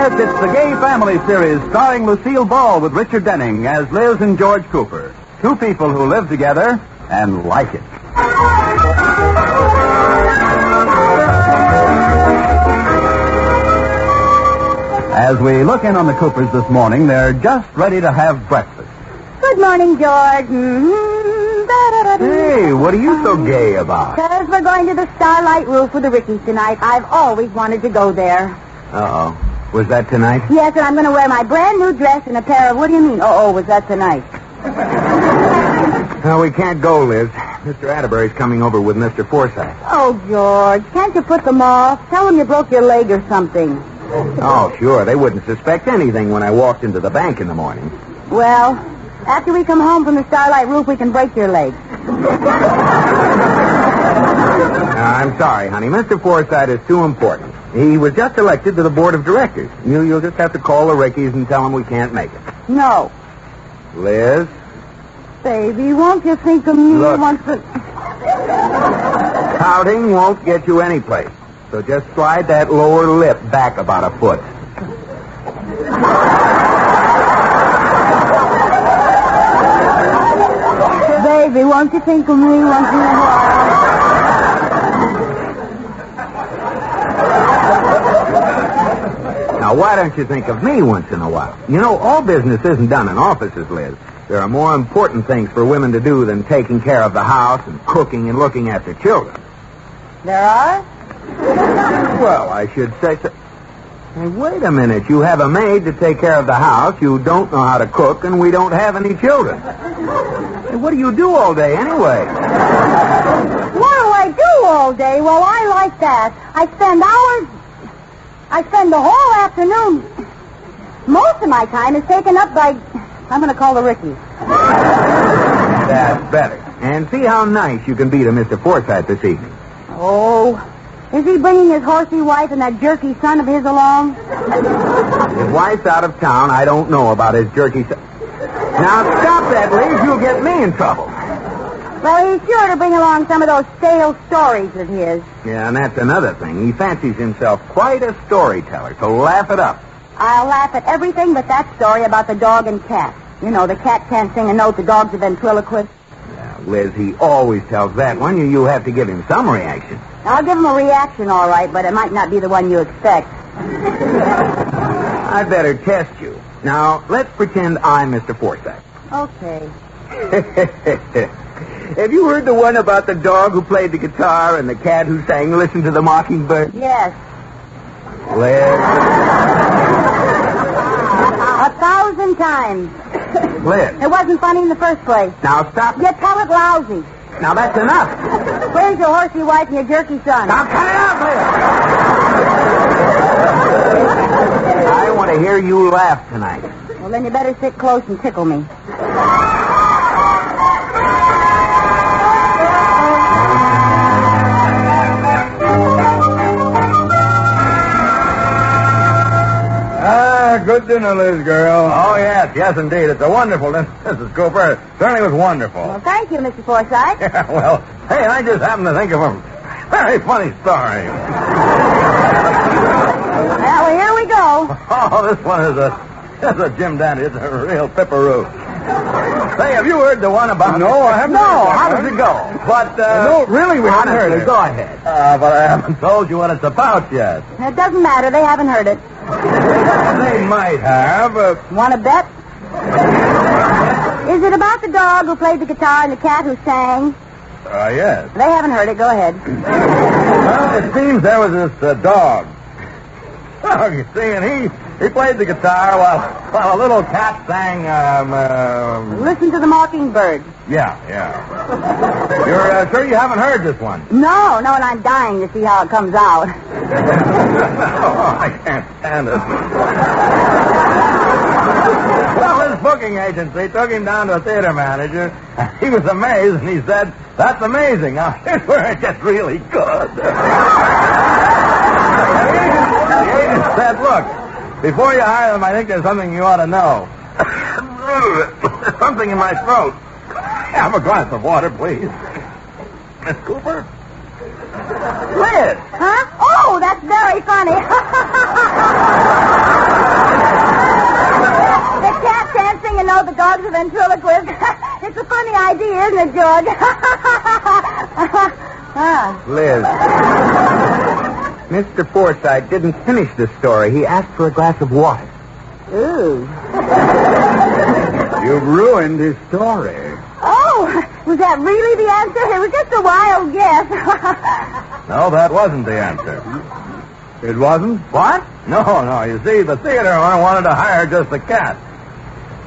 Yes, it's the Gay Family series starring Lucille Ball with Richard Denning as Liz and George Cooper. Two people who live together and like it. As we look in on the Coopers this morning, they're just ready to have breakfast. Good morning, George. Hey, what are you so gay about? Because we're going to the Starlight Roof with the Rickies tonight. I've always wanted to go there. Uh-oh. Was that tonight? Yes, and I'm going to wear my brand new dress and a pair of... What do you mean? Was that tonight? No, we can't go, Liz. Mr. Atterbury's coming over with Mr. Forsythe. Oh, George, can't you put them off? Tell them you broke your leg or something. Oh, sure. They wouldn't suspect anything when I walked into the bank in the morning. Well, after we come home from the Starlight Roof, we can break your leg. I'm sorry, honey. Mr. Forsythe is too important. He was just elected to the board of directors. You'll just have to call the Rickies and tell them we can't make it. No. Liz? Baby, won't you think of me Look. once... Pouting won't get you anyplace. So just slide that lower lip back about a foot. Baby, won't you think of me once in a while? Now, why don't you think of me once in a while? You know, all business isn't done in offices, Liz. There are more important things for women to do than taking care of the house and cooking and looking after children. There are? Well, I should say so. Hey, wait a minute. You have a maid to take care of the house, you don't know how to cook, and we don't have any children. Hey, what do you do all day anyway? What do I do all day? Well, I like that. I spend the whole afternoon. Most of my time is taken up by... I'm going to call the Rickies. That's better. And see how nice you can be to Mr. Forsythe this evening. Oh, is he bringing his horsey wife and that jerky son of his along? His wife's out of town. I don't know about his jerky son. Now, stop that, Liz. You'll get me in trouble. Well, he's sure to bring along some of those stale stories of his. Yeah, and that's another thing. He fancies himself quite a storyteller, so laugh it up. I'll laugh at everything but that story about the dog and cat. You know, the cat can't sing a note, the dog's a ventriloquist. Yeah, Liz, he always tells that one. You have to give him some reaction. I'll give him a reaction, all right, but it might not be the one you expect. I'd better test you. Now, let's pretend I'm Mr. Forsythe. Okay. Have you heard the one about the dog who played the guitar and the cat who sang Listen to the Mockingbird? Yes. Liz. 1,000 times. Liz. It wasn't funny in the first place. Now, stop. You tell it lousy. Now, that's enough. Where's your horsey wife and your jerky son? Now, cut it out, Liz. I want to hear you laugh tonight. Well, then you better sit close and tickle me. Good dinner, Liz, girl. Oh, yes, indeed. It's a wonderful dinner, Mrs. Cooper. It certainly was wonderful. Well, thank you, Mr. Forsythe. Yeah, well, hey, I just happened to think of a very funny story. Well, here we go. Oh, this one is a Jim Dandy. It's a real pipperoo. Say, have you heard the one about... No, I haven't. No, how does it go? But, No, really, we haven't heard it. Go ahead. But I haven't told you what it's about yet. It doesn't matter. They haven't heard it. They might have. Want to bet? Is it about the dog who played the guitar and the cat who sang? Yes. They haven't heard it. Go ahead. Well, it seems there was this dog. Oh, you see, and he played the guitar while a little cat sang, Listen to the Mockingbird. Yeah. You're sure you haven't heard this one? No, and I'm dying to see how it comes out. Oh, I can't stand it. Well, his booking agency took him down to a theater manager. He was amazed, and he said, "That's amazing. Now, here's where it gets really good." The agent said, "Look, before you hire them, I think there's something you ought to know." Something in my throat. Have a glass of water, please. Miss Cooper? Liz! Huh? Oh, that's very funny. know the dog's a ventriloquist. It's a funny idea, isn't it, George? Liz. Mr. Forsythe didn't finish the story. He asked for a glass of water. Ooh. You've ruined his story. Oh, was that really the answer? It was just a wild guess. No, that wasn't the answer. It wasn't? What? No. You see, the theater owner wanted to hire just a cat.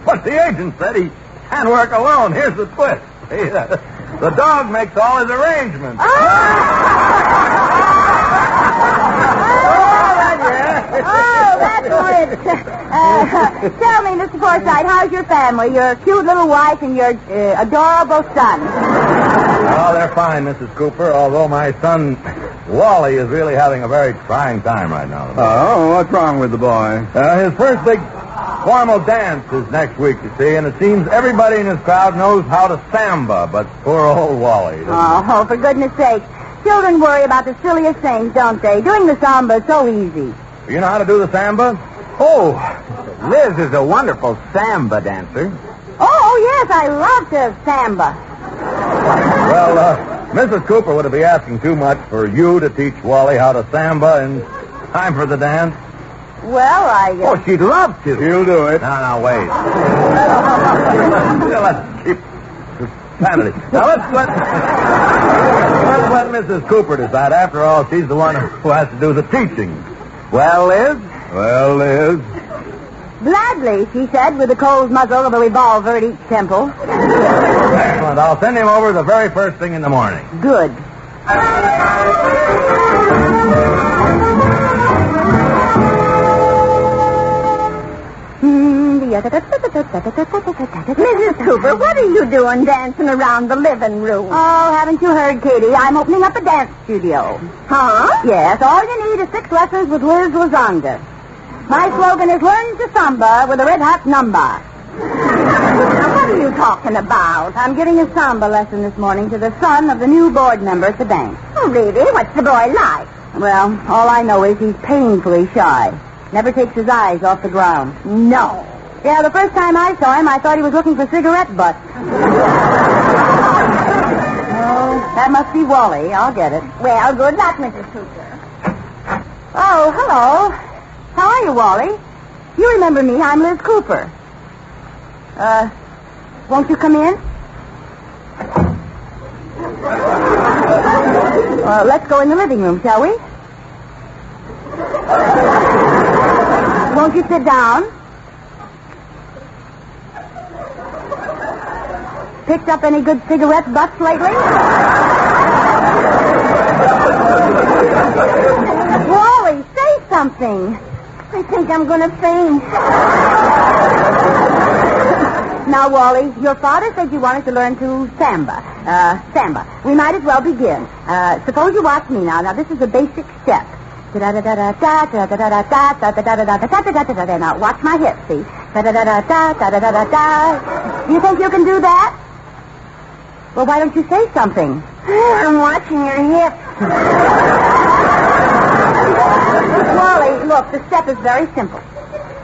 But the agent said he can't work alone. Here's the twist. The dog makes all his arrangements. Oh, that's rich. Tell me, Mr. Forsythe, how's your family? Your cute little wife and your adorable son. Oh, they're fine, Mrs. Cooper, although my son, Wally, is really having a very trying time right now. Oh, what's wrong with the boy? His first big formal dance is next week, you see, and it seems everybody in his crowd knows how to Samba, but poor old Wally. Oh, for goodness sake. Children worry about the silliest things, don't they? Doing the Samba is so easy. You know how to do the Samba? Oh, Liz is a wonderful Samba dancer. Oh, yes, I love to Samba. Well, Mrs. Cooper would be asking too much for you to teach Wally how to Samba in time for the dance. Well, Oh, she'd love to. You'll do it. No, wait. Let's keep sanity. Now, let's let Mrs. Cooper decide. After all, she's the one who has to do the teaching. Well, Liz? Well, Liz. gladly, she said, with the cold muzzle of a revolver at each temple. Excellent. I'll send him over the very first thing in the morning. Good. Mrs. Cooper, what are you doing dancing around the living room? Oh, haven't you heard, Katie? I'm opening up a dance studio. Huh? Yes, all you need is 6 lessons with Liz Lazonda. My slogan is learn to samba with a red hot number. Now, what are you talking about? I'm giving a samba lesson this morning to the son of the new board member at the bank. Oh, really? What's the boy like? Well, all I know is he's painfully shy. Never takes his eyes off the ground. No. Yeah, the first time I saw him, I thought he was looking for cigarette butts. Oh, that must be Wally. I'll get it. Well, good luck, Mrs. Cooper. Oh, hello. How are you, Wally? You remember me. I'm Liz Cooper. Won't you come in? Let's go in the living room, shall we? Won't you sit down? Picked up any good cigarette butts lately? Wally, say something. I think I'm going to faint. Now, Wally, your father said you wanted to learn to samba. Samba. We might as well begin. Suppose you watch me now. Now, this is a basic step. Now, watch my hips, see? Do you think you can do that? Well, why don't you say something? I'm watching your hips. Wally, look, the step is very simple.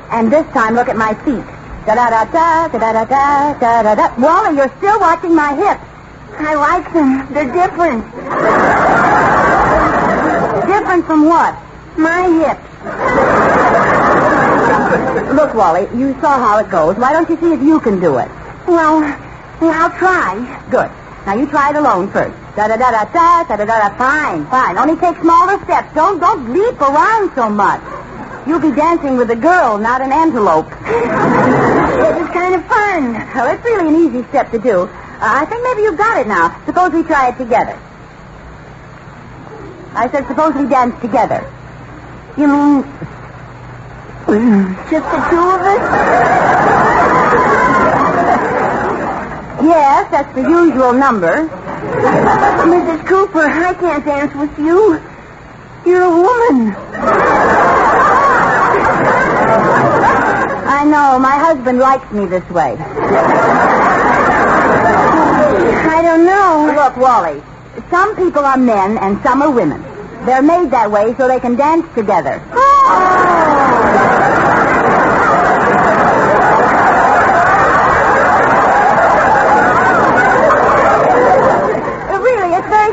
And this time, look at my feet. Da-da-da-da-da-da-da-da-da-da. Wally, you're still watching my hips. I like them. They're different. Different from what? My hips. Look, Wally, you saw how it goes. Why don't you see if you can do it? Well, I'll try. Good. Now, you try it alone first. Da-da-da-da-da, da-da-da-da. Fine. Only take smaller steps. Don't leap around so much. You'll be dancing with a girl, not an antelope. It was kind of fun. Well, it's really an easy step to do. I think maybe you've got it now. Suppose we try it together. I said suppose we dance together. You mean just the two of us? Yes, that's the usual number. Mrs. Cooper, I can't dance with you. You're a woman. I know. My husband likes me this way. I don't know. Look, Wally, some people are men and some are women. They're made that way so they can dance together.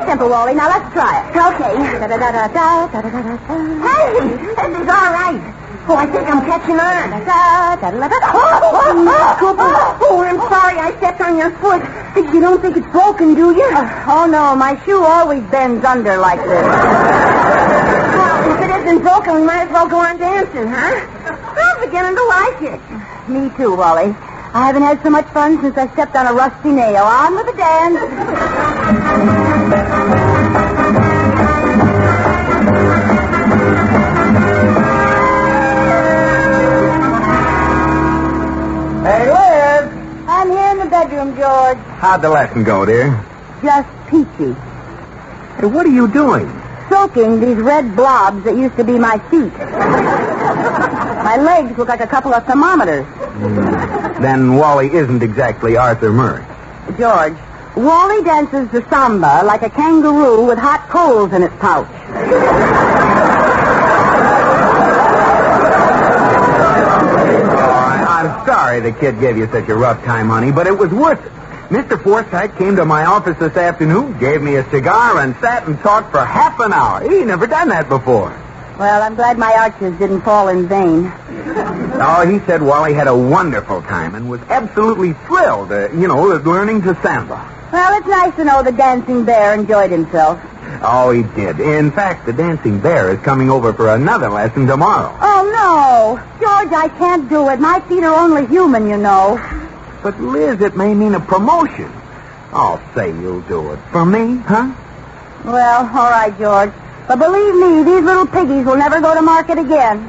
simple, Wally. Now let's try it. Okay. Da-da-da-da-da, da-da-da-da-da. Hey, this is all right. Oh, I think I'm catching on. Da-da-da-da-da. Cooper. Oh, I'm sorry I stepped on your foot. You don't think it's broken, do you? Oh, no, my shoe always bends under like this. Well, if it isn't broken, we might as well go on dancing, huh? I'm beginning to like it. Me too, Wally. I haven't had so much fun since I stepped on a rusty nail. On with the dance. Hey, Liz! I'm here in the bedroom, George. How'd the lesson go, dear? Just peachy. Hey, what are you doing? Soaking these red blobs that used to be my feet. My legs look like a couple of thermometers. Then Wally isn't exactly Arthur Murray. George, Wally dances the samba like a kangaroo with hot coals in its pouch. I'm sorry the kid gave you such a rough time, honey, but it was worth it. Mr. Forsythe came to my office this afternoon, gave me a cigar, and sat and talked for half an hour. He'd never done that before. Well, I'm glad my arches didn't fall in vain. Oh, he said Wally had a wonderful time and was absolutely thrilled, learning to samba. Well, it's nice to know the dancing bear enjoyed himself. Oh, he did. In fact, the dancing bear is coming over for another lesson tomorrow. Oh, no. George, I can't do it. My feet are only human, you know. But, Liz, it may mean a promotion. Oh, say you'll do it. For me, huh? Well, all right, George. But believe me, these little piggies will never go to market again.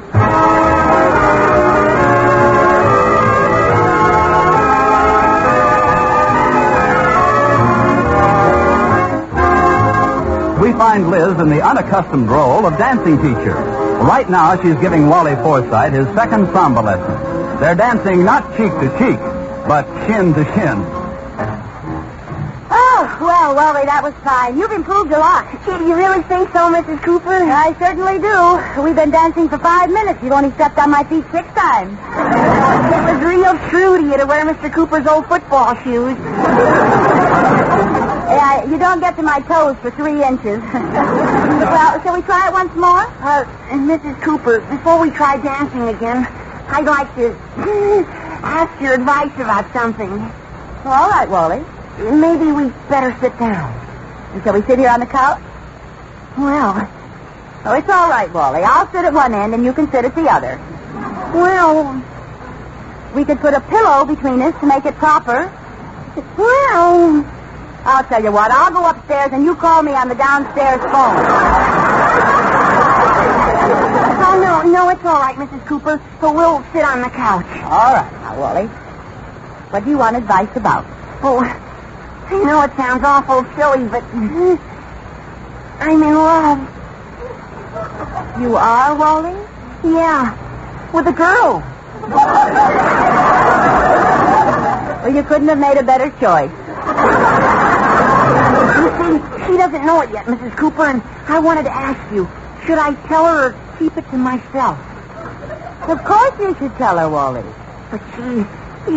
We find Liz in the unaccustomed role of dancing teacher. Right now, she's giving Wally Forsythe his second samba lesson. They're dancing not cheek to cheek, but shin to shin. Oh, well, Wally, that was fine. You've improved a lot. Gee, you really think so, Mrs. Cooper? I certainly do. We've been dancing for 5 minutes. You've only stepped on my feet 6 times. It was real true to you to wear Mr. Cooper's old football shoes. Yeah, you don't get to my toes for 3 inches. Well, shall we try it once more? Mrs. Cooper, before we try dancing again, I'd like to ask your advice about something. Well, all right, Wally. Maybe we'd better sit down. And shall we sit here on the couch? Well, Oh, it's all right, Wally. I'll sit at one end and you can sit at the other. well, We could put a pillow between us to make it proper. well... I'll tell you what. I'll go upstairs and you call me on the downstairs phone. Oh, no, it's all right, Mrs. Cooper. So we'll sit on the couch. All right, now, Wally. What do you want advice about? Oh, I know it sounds awful silly, but I'm in love. You are, Wally? Yeah, with a girl. Well, you couldn't have made a better choice. You see, she doesn't know it yet, Mrs. Cooper, and I wanted to ask you, should I tell her or keep it to myself? Of course you should tell her, Wally. But you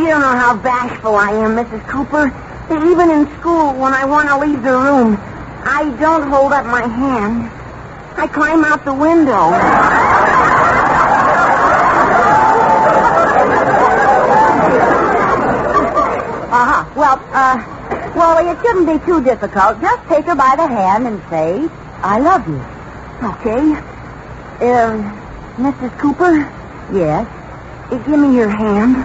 don't know how bashful I am, Mrs. Cooper. Even in school, when I want to leave the room, I don't hold up my hand. I climb out the window. Well, Wally, it shouldn't be too difficult. Just take her by the hand and say, I love you. Okay. Mrs. Cooper? Yes. Give me your hand.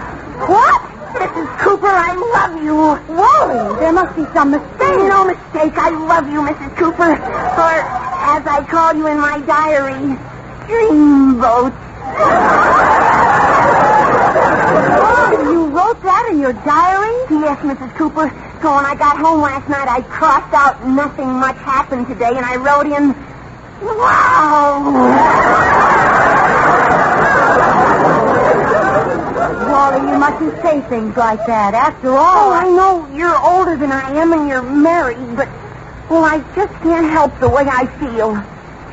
What? Mrs. Cooper, I love you. Wally, there must be some mistake. No mistake. I love you, Mrs. Cooper. Or, as I call you in my diary, Dreamboat. You wrote that in your diary? Yes, Mrs. Cooper. So when I got home last night, I crossed out nothing much happened today, and I wrote in, wow. Wally, you mustn't say things like that. After all... Oh, I know you're older than I am and you're married, but, well, I just can't help the way I feel.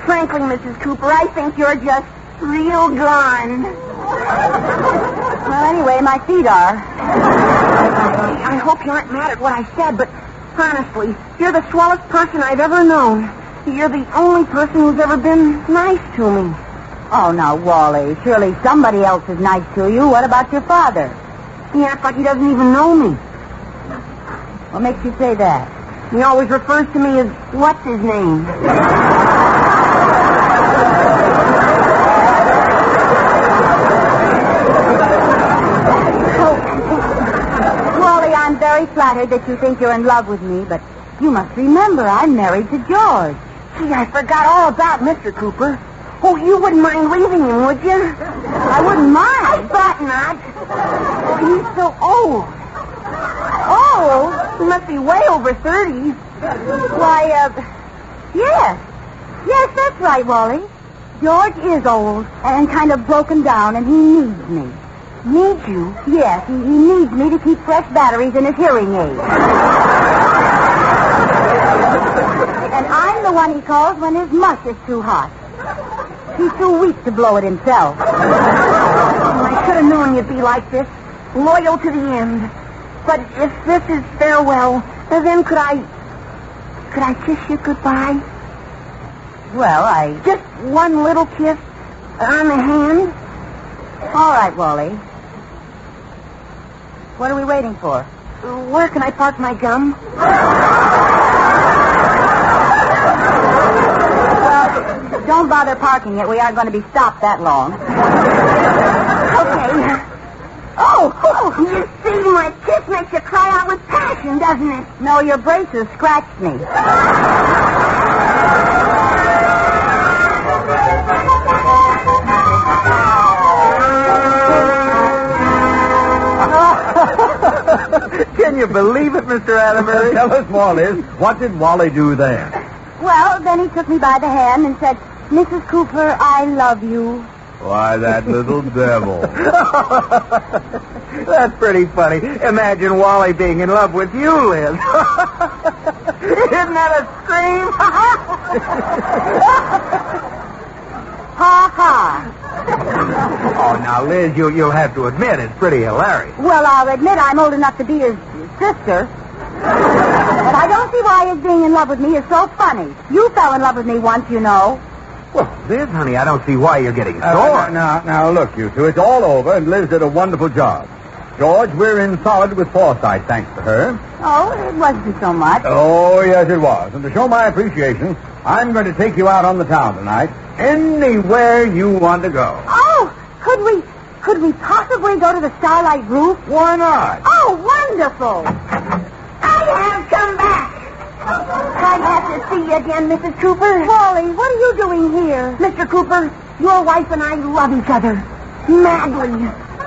Frankly, Mrs. Cooper, I think you're just real gone. Well, anyway, my feet are. I hope you aren't mad at what I said, but Honestly, you're the swellest person I've ever known. You're the only person who's ever been nice to me. Oh, now, Wally, surely somebody else is nice to you. What about your father? He acts like he doesn't even know me. What makes you say that? He always refers to me as, what's his name? Wally, I'm very flattered that you think you're in love with me, but you must remember I'm married to George. Gee, I forgot all about Mr. Cooper. Oh, you wouldn't mind leaving him, would you? I wouldn't mind. I thought not. Oh, he's so old. Oh, He must be way over 30. why, yes. Yes, that's right, Wally. George is old and kind of broken down, and he needs me. Need you? Yes, he needs me to keep fresh batteries in his hearing aid. And I'm the one he calls when his mush is too hot. He's too weak to blow it himself. Oh, I should have known you'd be like this. Loyal to the end. But if this is farewell, then could I kiss you goodbye? Well, Just one little kiss on the hand? All right, Wally. What are we waiting for? Where can I park my gum? Well, don't bother parking it. We aren't going to be stopped that long. Okay. Oh, you see, my kiss makes you cry out with passion, doesn't it? No, your braces scratched me. Can you believe it, Mr. Atterbury? Tell us more, Liz. What did Wally do there? Well, then he took me by the hand and said, Mrs. Cooper, I love you. Why, that little devil. That's pretty funny. Imagine Wally being in love with you, Liz. Isn't that a scream? Ha ha. Oh, now, Liz, you'll have to admit it's pretty hilarious. Well, I'll admit I'm old enough to be his sister. But I don't see why his being in love with me is so funny. You fell in love with me once, you know. Well, Liz, honey, I don't see why you're getting sore. Now, look, you two. It's all over, and Liz did a wonderful job. George, we're in solid with foresight, thanks to her. Oh, it wasn't so much. Oh, yes, it was. And to show my appreciation, I'm going to take you out on the town tonight. Anywhere you want to go. Oh, could we possibly go to the Starlight Roof? Why not? Oh, wonderful. I have come back. I have to see you again, Mrs. Cooper. Wally, what are you doing here? Mr. Cooper, your wife and I love each other. Madly.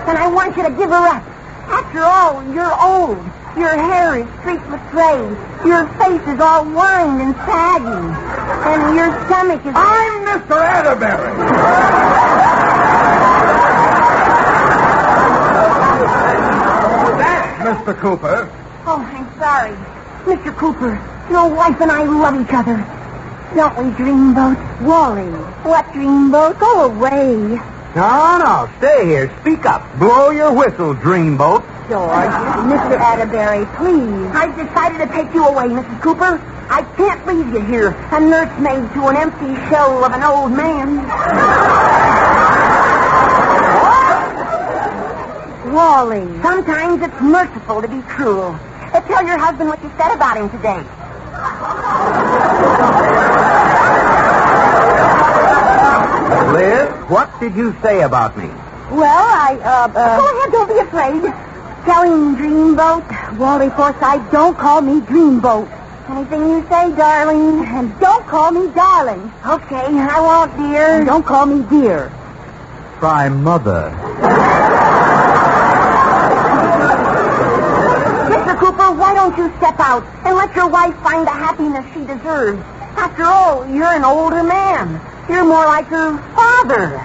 And I want you to give her up. After all, you're old. Your hair is streaked with gray. Your face is all lined and saggy. And your stomach is... I'm Mr. Atterbury. That's Mr. Cooper. Oh, I'm sorry. Mr. Cooper, your wife and I love each other. Don't we, Dreamboat? Wally. What Dreamboat? Go away. No, stay here. Speak up. Blow your whistle, Dreamboat. George, Mr. Atterbury, please. I've decided to take you away, Mrs. Cooper. I can't leave you here, a nursemaid to an empty shell of an old man. Wally. Sometimes it's merciful to be cruel. Tell your husband what you said about him today. Liz, what did you say about me? Well, Go ahead, don't be afraid. Tell him, Dreamboat. Wally Forsythe, don't call me Dreamboat. Anything you say, darling. And don't call me darling. Okay, I won't, dear. And don't call me dear. Try Mother. Mr. Cooper, why don't you step out and let your wife find the happiness she deserves? After all, you're an older man. You're more like her father.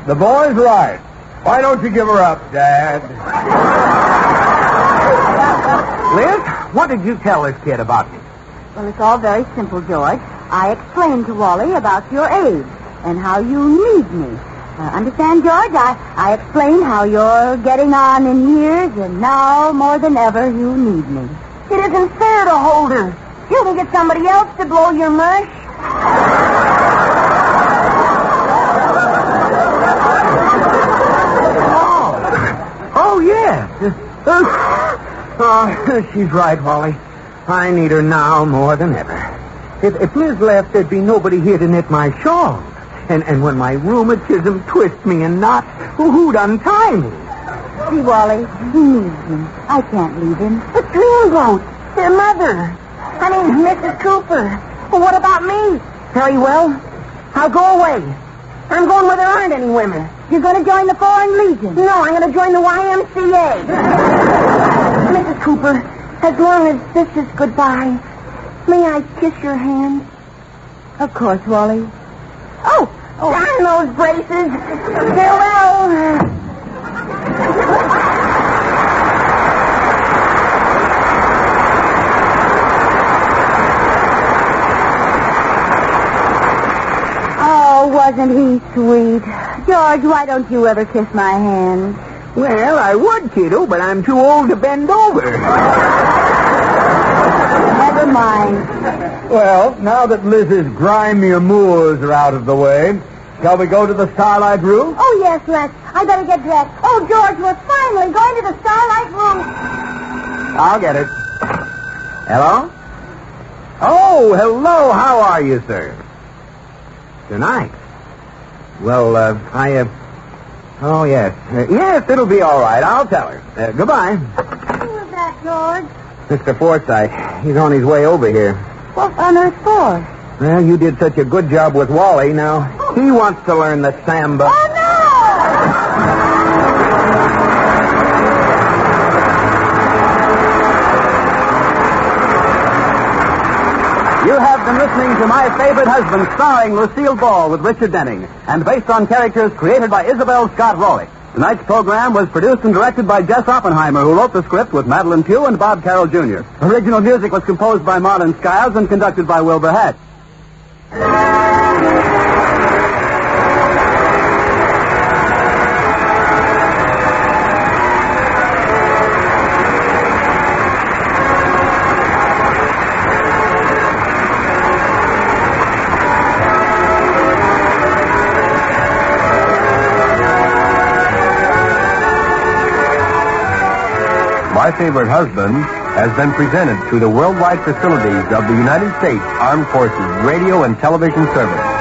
The boy's right. Why don't you give her up, Dad? Liz, what did you tell this kid about me? Well, it's all very simple, George. I explained to Wally about your age and how you need me. Understand, George? I explained how you're getting on in years, and now, more than ever, you need me. It isn't fair to hold her. You can get somebody else to blow your mush. Oh, yeah. Oh, she's right, Wally. I need her now more than ever. If Liz left, there'd be nobody here to knit my shawl. And when my rheumatism twists me in knots, who'd untie me? See, Wally, he needs me. I can't leave him. But Dreamboat, their mother. I mean, Mrs. Cooper. Well, what about me? Very well. I'll go away. I'm going where there aren't any women. You're going to join the Foreign Legion? No, I'm going to join the YMCA. Mrs. Cooper, as long as this is goodbye, may I kiss your hand? Of course, Wally. Oh, darn those braces. Farewell. Oh, wasn't he sweet? George, why don't you ever kiss my hand? Well, I would, kiddo, but I'm too old to bend over. Never mind. Well, now that Liz's grimy amours are out of the way, shall we go to the Starlight Room? Oh, yes, let's. I better get dressed. Oh, George, we're finally going to the Starlight Room. I'll get it. Hello? Oh, hello. How are you, sir? Tonight? Well, Oh, yes. Yes, it'll be all right. I'll tell her. Goodbye. Who was that, George? Mr. Forsythe. He's on his way over here. What on earth for? Well, you did such a good job with Wally. Now, he wants to learn the Samba. Oh, no! You have been listening to My Favorite Husband, starring Lucille Ball with Richard Denning, and based on characters created by Isabel Scott Rowley. Tonight's program was produced and directed by Jess Oppenheimer, who wrote the script with Madeline Pugh and Bob Carroll, Jr. Original music was composed by Marlon Skiles and conducted by Wilbur Hatch. My Favorite Husband has been presented through the worldwide facilities of the United States Armed Forces Radio and Television Service.